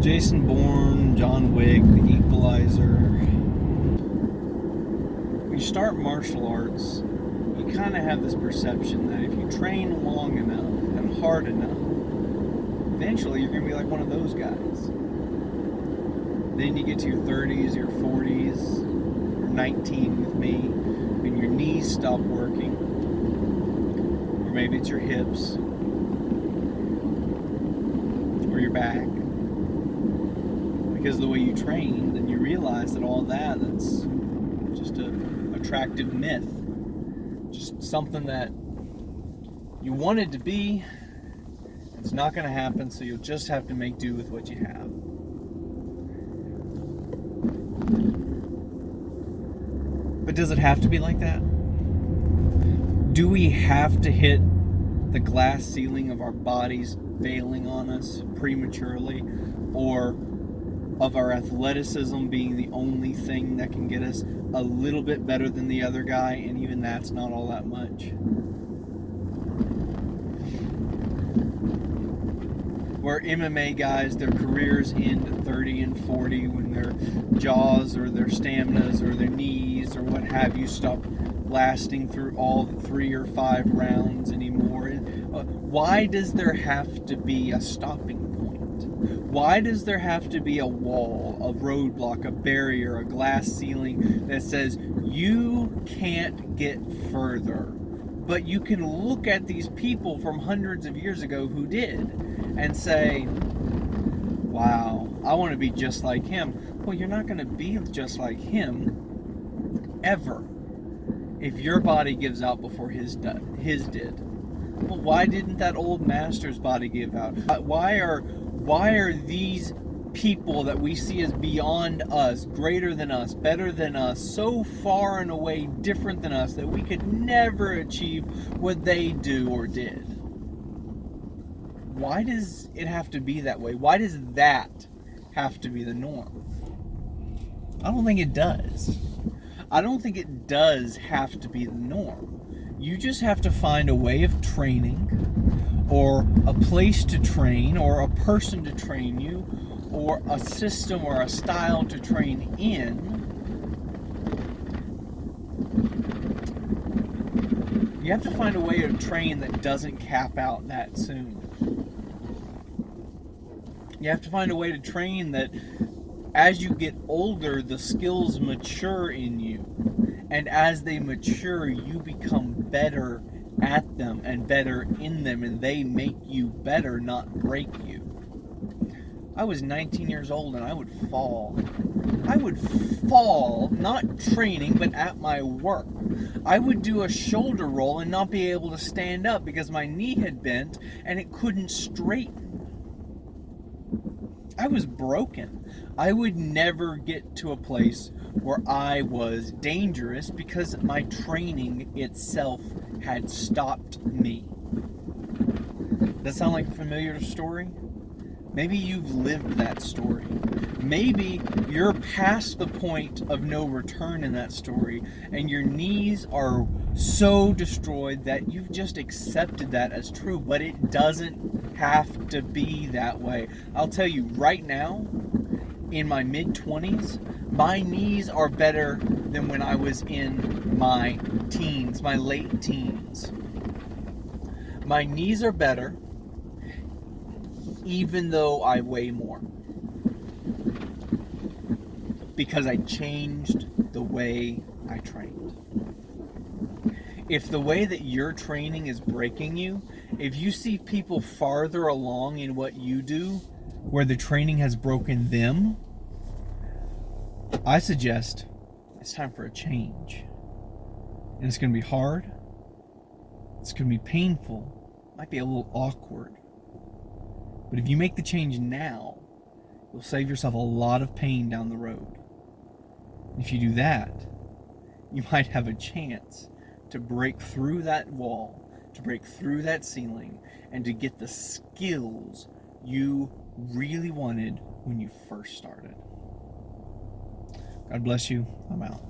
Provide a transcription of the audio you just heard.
Jason Bourne, John Wick, The Equalizer. When you start martial arts, you kind of have this perception that if you train long enough and hard enough, eventually you're going to be like one of those guys. Then you get to your 30s, your 40s, you're 19 with me, and your knees stop working. Or maybe it's your hips, or your back. Because of the way you train, then you realize that all that's just a attractive myth. Just something that you wanted to be. It's not going to happen, so you'll just have to make do with what you have. But does it have to be like that? Do we have to hit the glass ceiling of our bodies failing on us prematurely, or of our athleticism being the only thing that can get us a little bit better than the other guy, and even that's not all that much? Where MMA guys, their careers end at 30 and 40 when their jaws or their staminas or their knees or what have you stop lasting through all 3 or 5 rounds anymore. Why does there have to be a stopping point? Why does there have to be a wall, a roadblock, a barrier, a glass ceiling that says you can't get further? But you can look at these people from hundreds of years ago who did and say, wow, I want to be just like him. Well, you're not going to be just like him ever if your body gives out before his did. Well, why didn't that old master's body give out? Why are these people that we see as beyond us, greater than us, better than us, so far and away different than us that we could never achieve what they do or did? Why does it have to be that way? Why does that have to be the norm? I don't think it does. I don't think it does have to be the norm. You just have to find a way of training, or a place to train, or a person to train you, or a system or a style to train in. You have to find a way to train that doesn't cap out that soon. You have to find a way to train that as you get older, the skills mature in you. And as they mature, you become better at them and better in them, and they make you better, not break you. I was 19 years old and I would fall. I would fall, not training, but at my work. I would do a shoulder roll and not be able to stand up because my knee had bent and it couldn't straighten. I was broken. I would never get to a place where I was dangerous because my training itself had stopped me. Does that sound like a familiar story? Maybe you've lived that story. Maybe you're past the point of no return in that story, and your knees are so destroyed that you've just accepted that as true, but it doesn't have to be that way. I'll tell you right now, in my mid-20s, my knees are better than when I was in my teens, my late teens. My knees are better, even though I weigh more, because I changed the way I trained. If the way that you're training is breaking you, if you see people farther along in what you do, where the training has broken them, I suggest it's time for a change. And it's going to be hard. It's going to be painful. It might be a little awkward. But if you make the change now, you'll save yourself a lot of pain down the road. And if you do that, you might have a chance to break through that wall, to break through that ceiling, and to get the skills you really wanted when you first started. God bless you. I'm out.